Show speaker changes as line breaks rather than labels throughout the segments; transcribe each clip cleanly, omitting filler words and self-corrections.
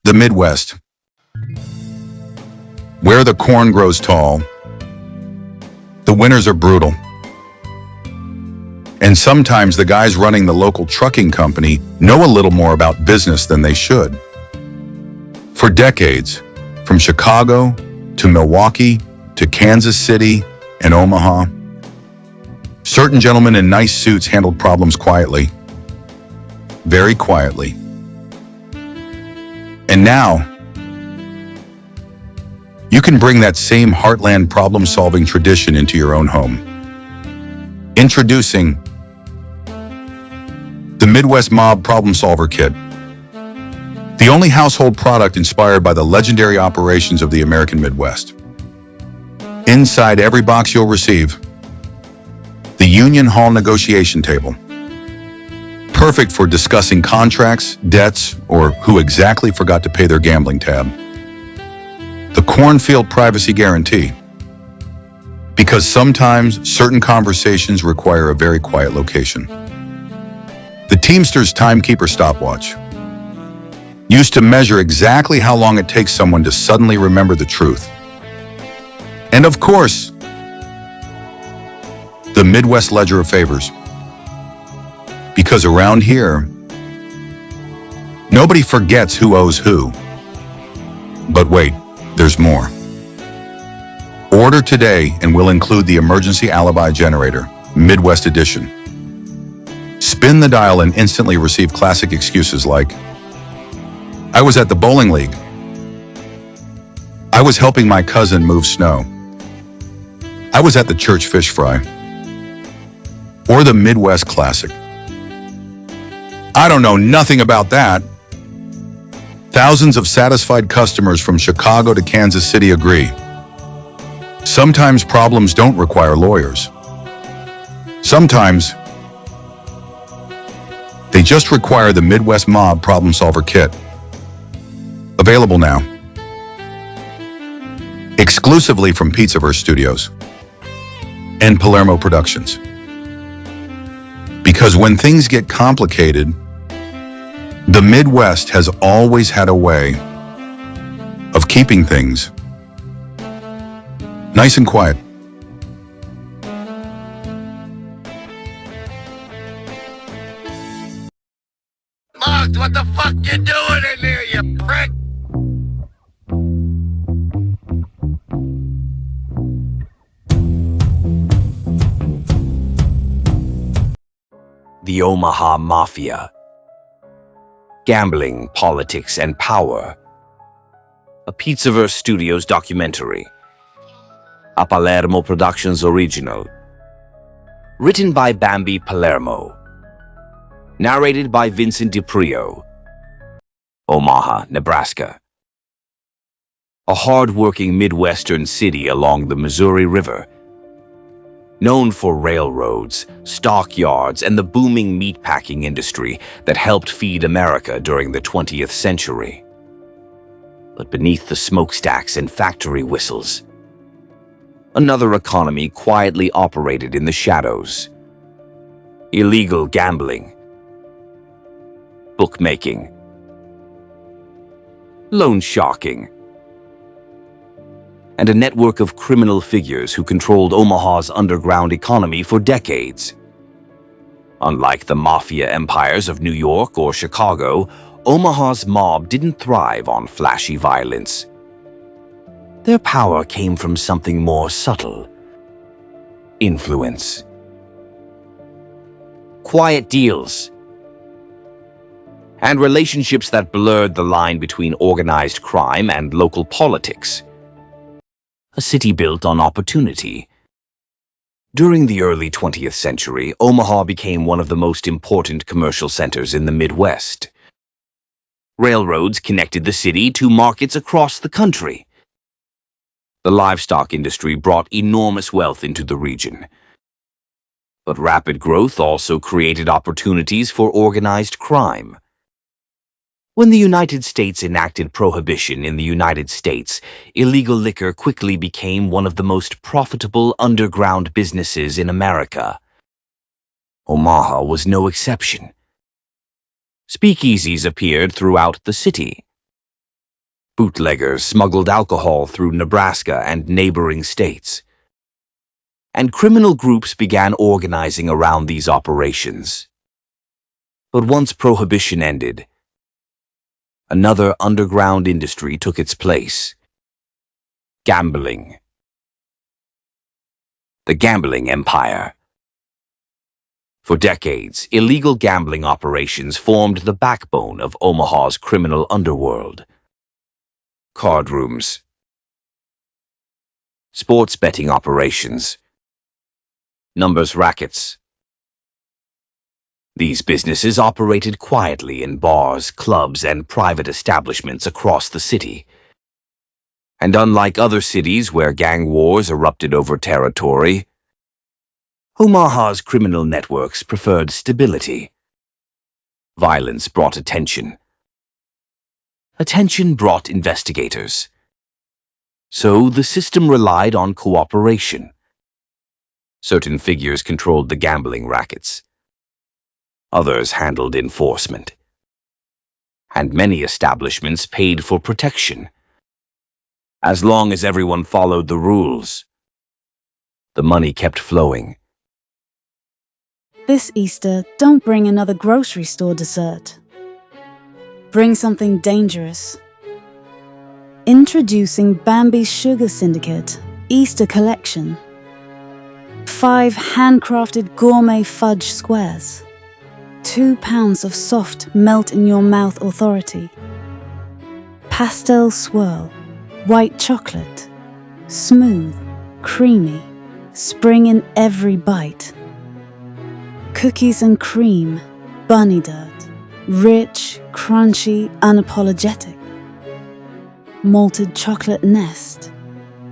The Midwest, where the corn grows tall, the winters are brutal, and sometimes the guys running the local trucking company know a little more about business than they should. For decades, from Chicago to Milwaukee to Kansas City and Omaha, certain gentlemen in nice suits handled problems quietly, very quietly. And now, you can bring that same heartland problem-solving tradition into your own home. Introducing the Midwest Mob Problem Solver Kit, the only household product inspired by the legendary operations of the American Midwest. Inside every box you'll receive the Union Hall negotiation table, perfect for discussing contracts, debts, or who exactly forgot to pay their gambling tab. The Cornfield Privacy Guarantee, because sometimes certain conversations require a very quiet location. The Teamster's Timekeeper Stopwatch, used to measure exactly how long it takes someone to suddenly remember the truth. And of course, the Midwest Ledger of Favors, because around here, nobody forgets who owes who. But wait, there's more. Order today and we'll include the Emergency Alibi Generator, Midwest Edition. Spin the dial and instantly receive classic excuses like, I was at the bowling league. I was helping my cousin move snow. I was at the church fish fry. Or the Midwest classic, I don't know nothing about that. Thousands of satisfied customers from Chicago to Kansas City agree. Sometimes problems don't require lawyers. Sometimes they just require the Midwest Mob Problem Solver Kit. Available now. Exclusively from Pizzaverse Studios and Palermo Productions. Because when things get complicated, the Midwest has always had a way of keeping things nice and quiet.
Mugs, what the fuck you doing in there, you prick?
The Omaha Mafia. Gambling, Politics, and Power. A Pizzaverse Studios documentary. A Palermo Productions original. Written by Bambi Palermo. Narrated by Vincent DiPrio. Omaha, Nebraska. A hard-working Midwestern city along the Missouri River, known for railroads, stockyards, and the booming meatpacking industry that helped feed America during the 20th century. But beneath the smokestacks and factory whistles, another economy quietly operated in the shadows. Illegal gambling, bookmaking, loansharking, and a network of criminal figures who controlled Omaha's underground economy for decades. Unlike the mafia empires of New York or Chicago, Omaha's mob didn't thrive on flashy violence. Their power came from something more subtle: influence. Quiet deals, and relationships that blurred the line between organized crime and local politics. A city built on opportunity. During the early 20th century, Omaha became one of the most important commercial centers in the Midwest. Railroads connected the city to markets across the country. The livestock industry brought enormous wealth into the region. But rapid growth also created opportunities for organized crime. When the United States enacted prohibition in the United States, illegal liquor quickly became one of the most profitable underground businesses in America. Omaha was no exception. Speakeasies appeared throughout the city. Bootleggers smuggled alcohol through Nebraska and neighboring states. And criminal groups began organizing around these operations. But once prohibition ended, another underground industry took its place: gambling. The gambling empire. For decades, illegal gambling operations formed the backbone of Omaha's criminal underworld. Card rooms, sports betting operations, numbers rackets. These businesses operated quietly in bars, clubs, and private establishments across the city. And unlike other cities where gang wars erupted over territory, Omaha's criminal networks preferred stability. Violence brought attention. Attention brought investigators. So the system relied on cooperation. Certain figures controlled the gambling rackets. Others handled enforcement. And many establishments paid for protection. As long as everyone followed the rules, the money kept flowing.
This Easter, don't bring another grocery store dessert. Bring something dangerous. Introducing Bambi's Sugar Syndicate Easter Collection. 5 handcrafted gourmet fudge squares. 2 pounds of soft melt-in-your-mouth authority. Pastel swirl, white chocolate. Smooth, creamy, spring in every bite. Cookies and cream, bunny dirt, rich, crunchy, unapologetic. Malted chocolate nest,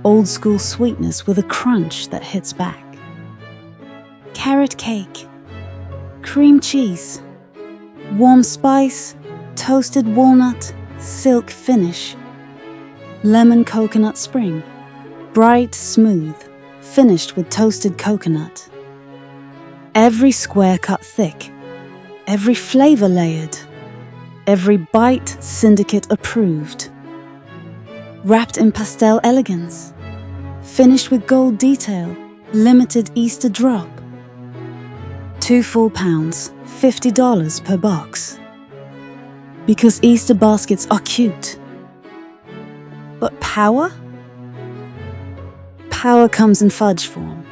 old school sweetness with a crunch that hits back. Carrot cake, cream cheese, warm spice, toasted walnut, silk finish. Lemon coconut spring, bright, smooth, finished with toasted coconut. Every square cut thick, every flavor layered, every bite syndicate approved. Wrapped in pastel elegance, finished with gold detail, limited Easter drop. 2 full pounds, $50 per box. Because Easter baskets are cute. But power? Power comes in fudge form.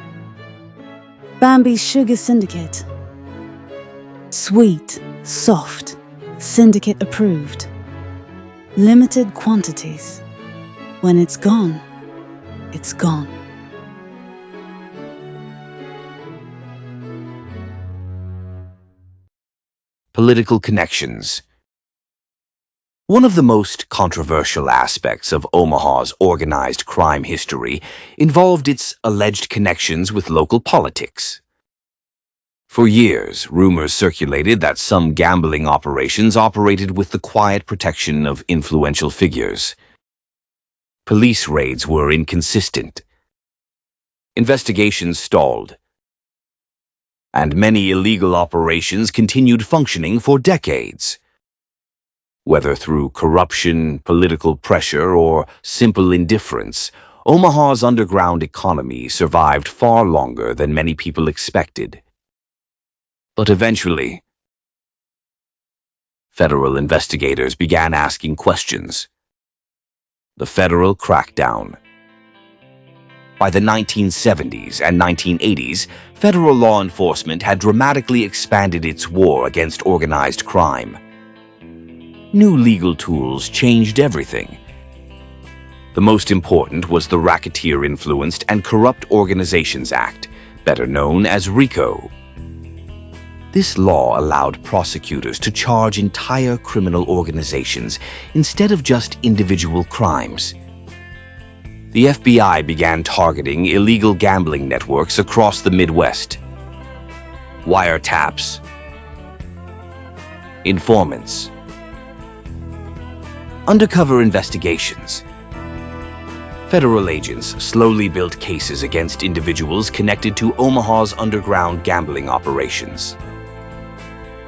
Bambi's Sugar Syndicate. Sweet, soft, syndicate approved. Limited quantities. When it's gone, it's gone.
Political connections. One of the most controversial aspects of Omaha's organized crime history involved its alleged connections with local politics. For years, rumors circulated that some gambling operations operated with the quiet protection of influential figures. Police raids were inconsistent. Investigations stalled. And many illegal operations continued functioning for decades. Whether through corruption, political pressure, or simple indifference, Omaha's underground economy survived far longer than many people expected. But eventually, federal investigators began asking questions. The federal crackdown. By the 1970s and 1980s, federal law enforcement had dramatically expanded its war against organized crime. New legal tools changed everything. The most important was the Racketeer-Influenced and Corrupt Organizations Act, better known as RICO. This law allowed prosecutors to charge entire criminal organizations instead of just individual crimes. The FBI began targeting illegal gambling networks across the Midwest. Wiretaps, informants, undercover investigations. Federal agents slowly built cases against individuals connected to Omaha's underground gambling operations.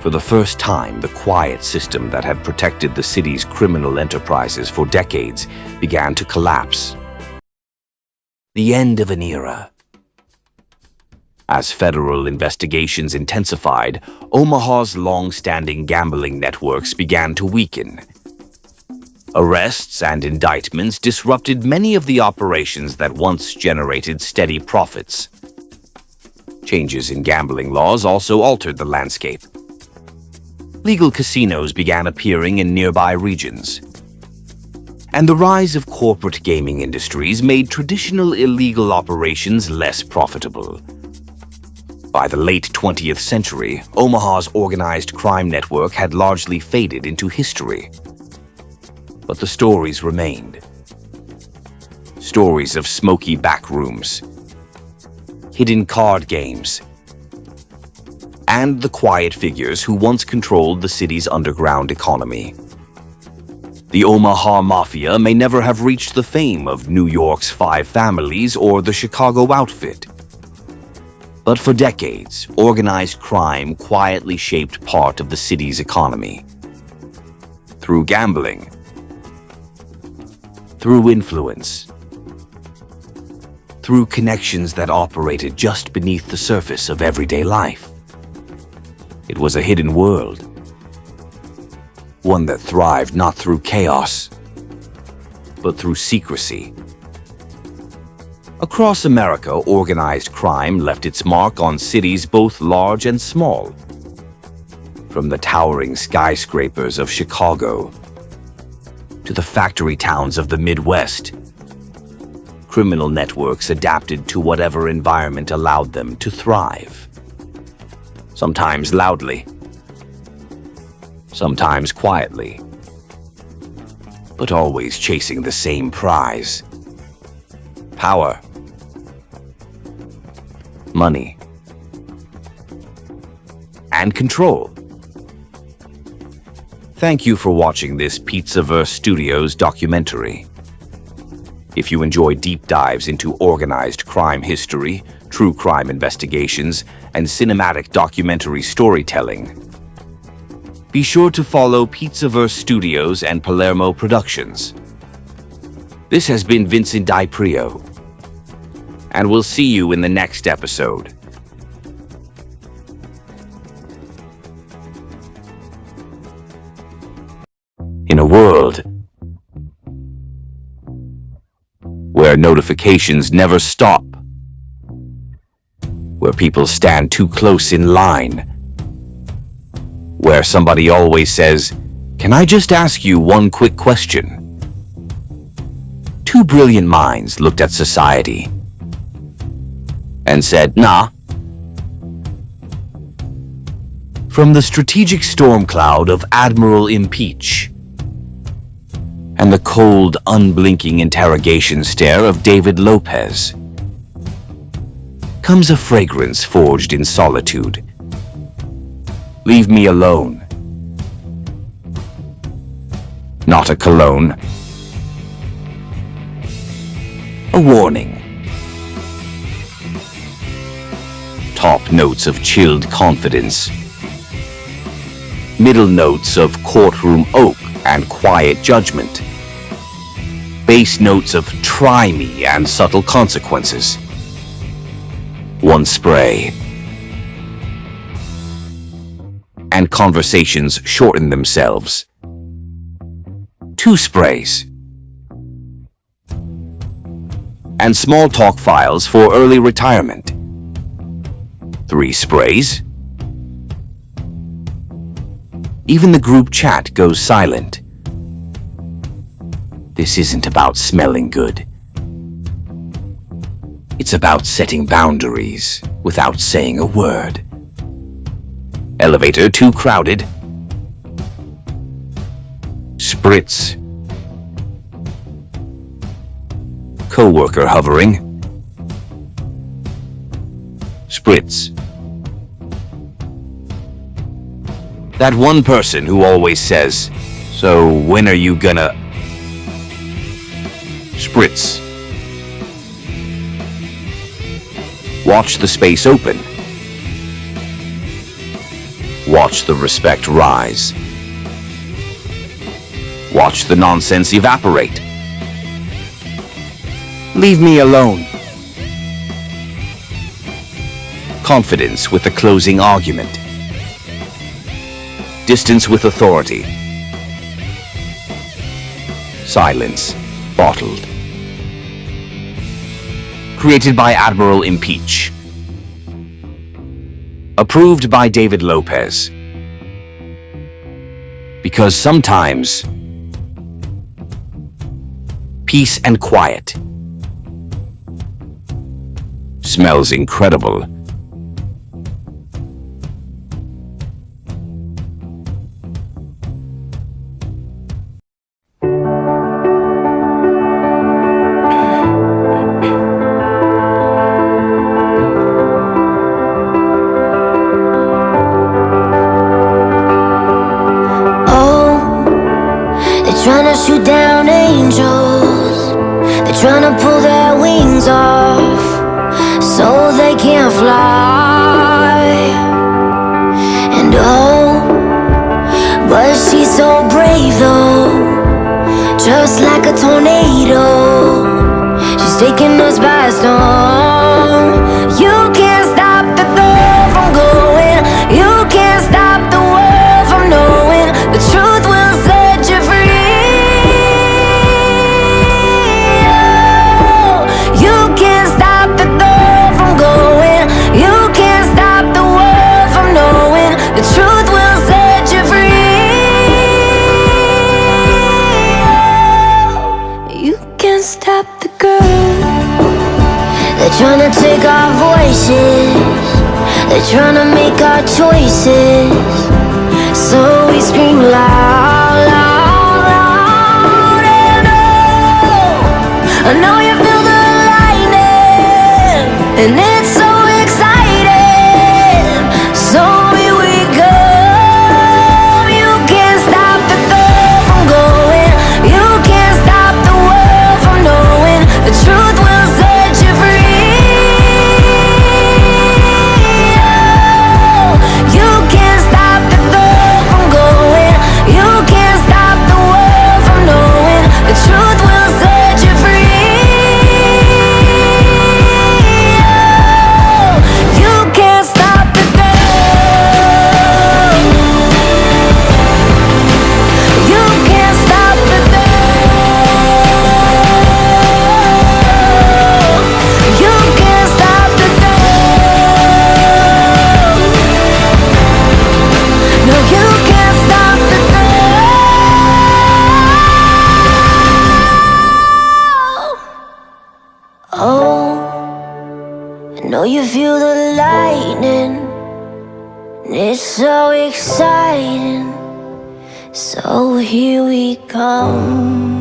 For the first time, the quiet system that had protected the city's criminal enterprises for decades began to collapse. The end of an era. As federal investigations intensified, Omaha's long-standing gambling networks began to weaken. Arrests and indictments disrupted many of the operations that once generated steady profits. Changes in gambling laws also altered the landscape. Legal casinos began appearing in nearby regions. And the rise of corporate gaming industries made traditional illegal operations less profitable. By the late 20th century, Omaha's organized crime network had largely faded into history. But the stories remained. Stories of smoky backrooms, hidden card games, and the quiet figures who once controlled the city's underground economy. The Omaha Mafia may never have reached the fame of New York's Five Families or the Chicago Outfit. But for decades, organized crime quietly shaped part of the city's economy. Through gambling, through influence, through connections that operated just beneath the surface of everyday life. It was a hidden world, one that thrived not through chaos, but through secrecy. Across America, organized crime left its mark on cities both large and small. From the towering skyscrapers of Chicago to the factory towns of the Midwest, criminal networks adapted to whatever environment allowed them to thrive. Sometimes loudly, sometimes quietly, but always chasing the same prize: power, money, and control. Thank you for watching this Pizzaverse Studios documentary. If you enjoy deep dives into organized crime history, true crime investigations, and cinematic documentary storytelling, be sure to follow Pizzaverse Studios and Palermo Productions. This has been Vincent DiPrio, and we'll see you in the next episode. In a world where notifications never stop, where people stand too close in line, where somebody always says, "Can I just ask you one quick question?" Two brilliant minds looked at society and said, "Nah." From the strategic storm cloud of Admiral Impeach and the cold, unblinking interrogation stare of David Lopez comes a fragrance forged in solitude. Leave me alone. Not a cologne. A warning. Top notes of chilled confidence. Middle notes of courtroom oak and quiet judgment. Bass notes of try me and subtle consequences. One spray, and conversations shorten themselves. Two sprays, and small talk files for early retirement. Three sprays. Even the group chat goes silent. This isn't about smelling good. It's about setting boundaries without saying a word. Elevator too crowded. Spritz. Coworker hovering. Spritz. That one person who always says, "So when are you gonna..." Spritz. Watch the space open. Watch the respect rise. Watch the nonsense evaporate. Leave me alone. Confidence with the closing argument. Distance with authority. Silence bottled. Created by Admiral Impeach. Approved by David Lopez. Because sometimes peace and quiet smells incredible.
Trying to shoot down angels, they're trying to pull their wings off so they can't fly. And oh, but she's so brave though, just like a tornado. She's taking us by storm. You can't stop the girl from going. You can't stop the world from knowing the truth will set you free. They're trying to take our voices, they're trying to make our choices, so we scream loud, loud, loud. And oh, I know you feel the lightning, and it's so exciting, so here we go. You can't stop the girl from going. You can't stop the world from knowing the truth will set you free. Know you feel the lightning, it's so exciting, so here we come.